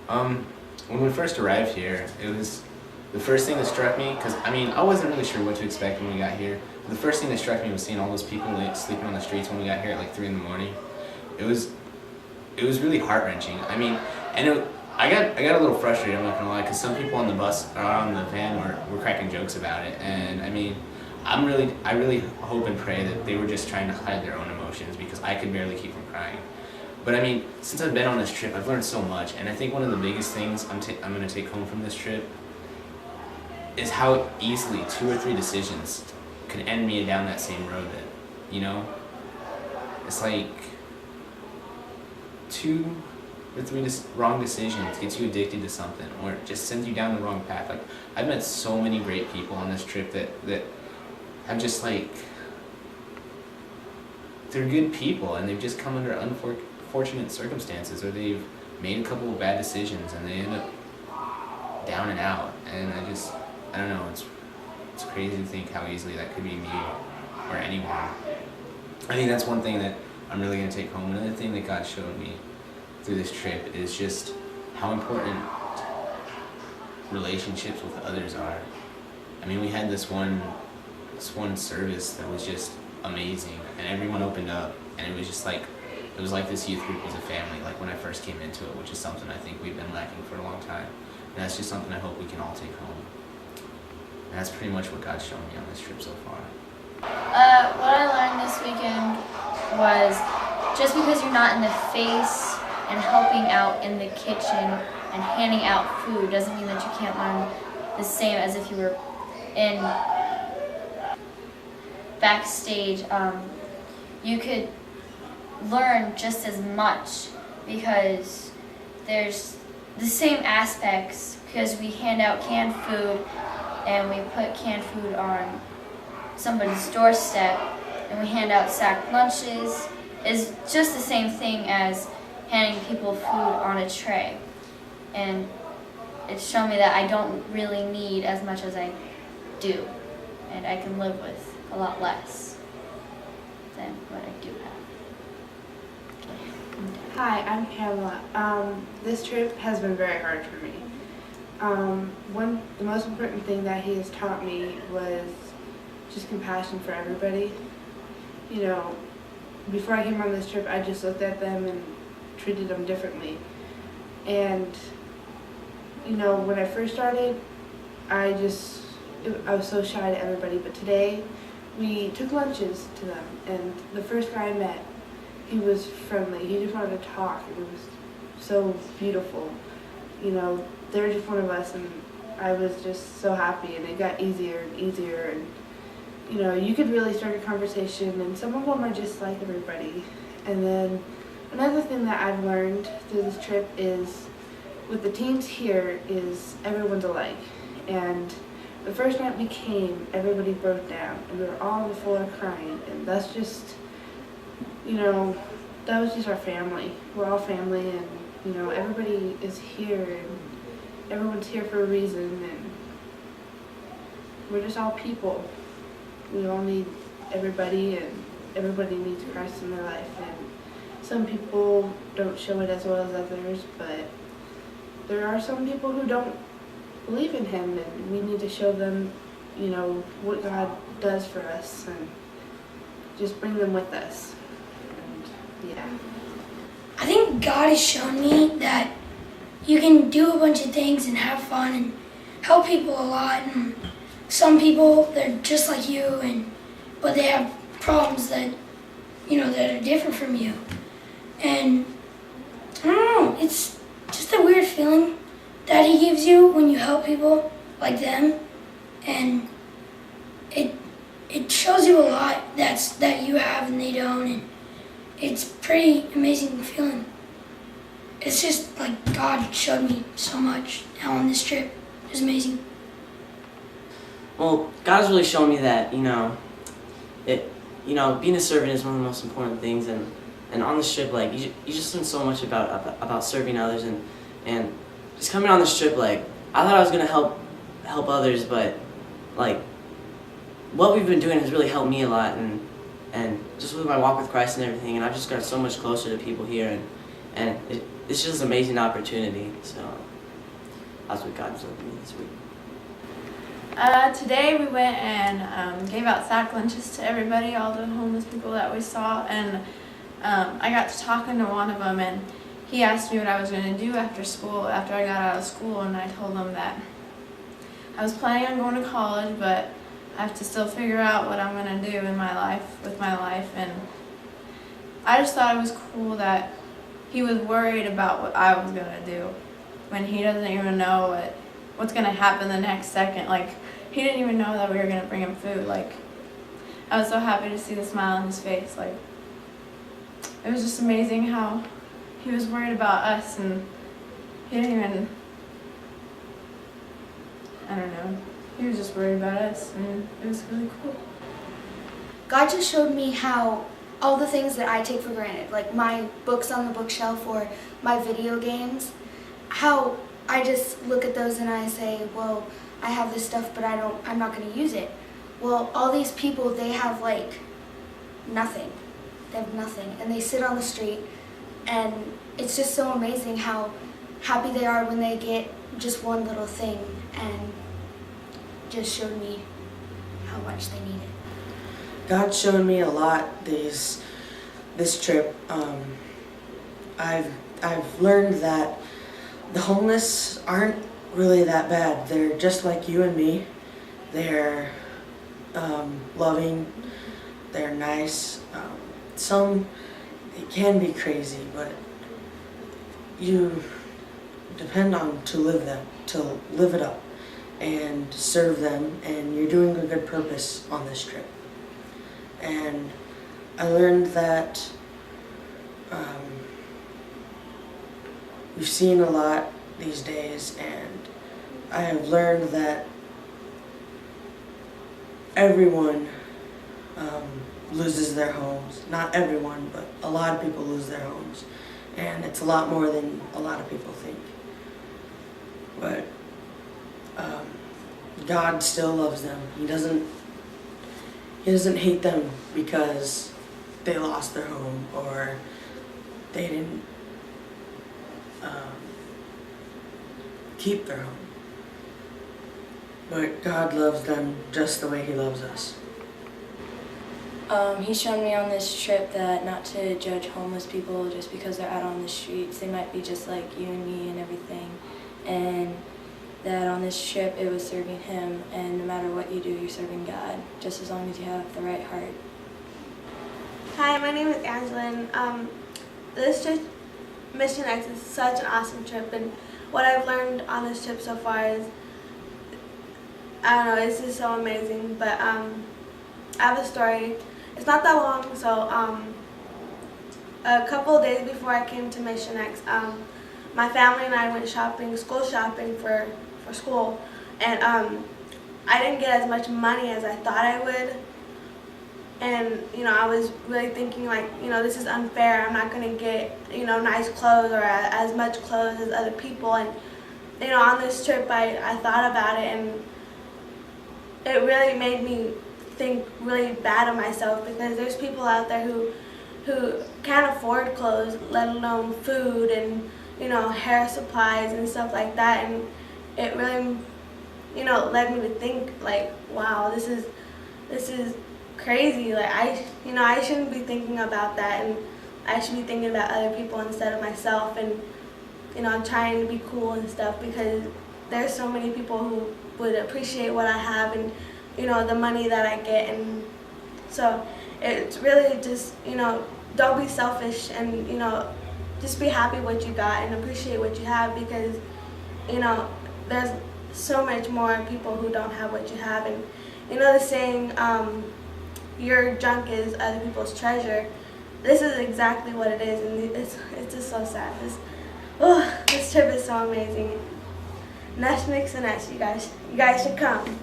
When we first arrived here, it was the first thing that struck me, because I wasn't really sure what to expect when we got here. The first thing that struck me was seeing all those people sleeping on the streets when we got here at like 3 in the morning. It was really heart-wrenching. I got a little frustrated, I'm not gonna lie, because some people on the bus or on the van were cracking jokes about it, and I really hope and pray that they were just trying to hide their own emotions, because I could barely keep from crying. But since I've been on this trip, I've learned so much, and I think one of the biggest things I'm going to take home from this trip is how easily 2 or 3 decisions could end me down that same road. It's like 2 or 3 wrong decisions gets you addicted to something, or just sends you down the wrong path. Like, I've met so many great people on this trip that have just they're good people, and they've just come under unfortunate circumstances, or they've made a couple of bad decisions and they end up down and out. And I don't know, it's crazy to think how easily that could be me or anyone. I think that's one thing that I'm really going to take home. Another thing that God showed me through this trip is just how important relationships with others are. We had this one service that was just amazing, and everyone opened up, and it was like this youth group was a family, like when I first came into it, which is something I think we've been lacking for a long time. And that's just something I hope we can all take home. And that's pretty much what God's shown me on this trip so far. What I learned this weekend was just because you're not in the face and helping out in the kitchen and handing out food doesn't mean that you can't learn the same as if you were in backstage. You could learn just as much, because there's the same aspects, because we hand out canned food and we put canned food on somebody's doorstep, and we hand out sack lunches. Is just the same thing as handing people food on a tray. And it's shown me that I don't really need as much as I do, and I can live with a lot less than what I do have. Hi, I'm Pamela. This trip has been very hard for me. The most important thing that he has taught me was just compassion for everybody. Before I came on this trip, I just looked at them and treated them differently. And, when I first started, I was so shy to everybody, but today we took lunches to them, and the first guy I met, he was friendly. He just wanted to talk. It was so beautiful. They were just one of us, and I was just so happy, and it got easier and easier, and you could really start a conversation, and some of them are just like everybody. And then another thing that I've learned through this trip is with the teens here is everyone's alike. And the first night we came, everybody broke down, and we were all on the floor crying, and that's just, that was just our family. We're all family, and, everybody is here, and everyone's here for a reason, and we're just all people. We all need everybody, and everybody needs Christ in their life. And some people don't show it as well as others, but there are some people who don't believe in Him, and we need to show them, what God does for us, and just bring them with us. And yeah. I think God has shown me that you can do a bunch of things and have fun and help people a lot. And some people, they're just like you, but they have problems that, that are different from you. And I don't know, it's just a weird feeling that He gives you when you help people like them. And it shows you a lot that you have and they don't. And it's pretty amazing feeling. It's just like God showed me so much now on this trip. It was amazing. Well, God's really shown me that, being a servant is one of the most important things, and on this trip, you just learn so much about serving others, and just coming on this trip, I thought I was gonna help others, but what we've been doing has really helped me a lot, and just with my walk with Christ and everything, and I've just got so much closer to people here, and it's just an amazing opportunity. So that's what God's done for me this week. Today we went and gave out sack lunches to everybody, all the homeless people that we saw, and I got to talking to one of them, and he asked me what I was going to do after school, after I got out of school, and I told him that I was planning on going to college, but I have to still figure out what I'm going to do in my life, with my life, and I just thought it was cool that he was worried about what I was going to do when he doesn't even know what's going to happen the next second. Like, he didn't even know that we were going to bring him food. Like, I was so happy to see the smile on his face. Like, it was just amazing how he was worried about us, and he didn't even, I don't know, he was just worried about us, and it was really cool. God just showed me how all the things that I take for granted, like my books on the bookshelf or my video games, how I just look at those and I say, well, I have this stuff, but I'm not going to use it. Well, all these people, they have like nothing. They have nothing, and they sit on the street, and it's just so amazing how happy they are when they get just one little thing, and just showed me how much they need it. God's shown me a lot this trip. I've learned that the homeless aren't really that bad. They're just like you and me. They're loving. They're nice. Some it can be crazy, but you depend on to live it up, and serve them, and you're doing a good purpose on this trip. And I learned that we've seen a lot these days, and I have learned that everyone loses their homes. Not everyone, but a lot of people lose their homes, and it's a lot more than a lot of people think. But God still loves them. He doesn't hate them because they lost their home or they didn't keep their home. But God loves them just the way He loves us. He's shown me on this trip that not to judge homeless people just because they're out on the streets. They might be just like you and me and everything. And that on this trip it was serving Him, and no matter what you do, you're serving God, just as long as you have the right heart. Hi, my name is Angelyn. This trip, Mission X, is such an awesome trip, and what I've learned on this trip so far is, I don't know, it's just so amazing. But I have a story. It's not that long, so a couple of days before I came to Mission X, my family and I went shopping, school shopping for school, and I didn't get as much money as I thought I would. And, I was really thinking, like, this is unfair. I'm not going to get, nice clothes or as much clothes as other people. And, on this trip, I thought about it, and it really made me think really bad of myself, because there's people out there who can't afford clothes, let alone food and, hair supplies and stuff like that. And it really, led me to think, like, wow, this is crazy. Like, I shouldn't be thinking about that, and I should be thinking about other people instead of myself, and I'm trying to be cool and stuff, because there's so many people who would appreciate what I have and the money that I get. And so it's really just don't be selfish, and just be happy what you got and appreciate what you have, because there's so much more people who don't have what you have. And the saying, your junk is other people's treasure. This is exactly what it is, and it's just so sad. This trip is so amazing. Next Mix and X, you guys should come.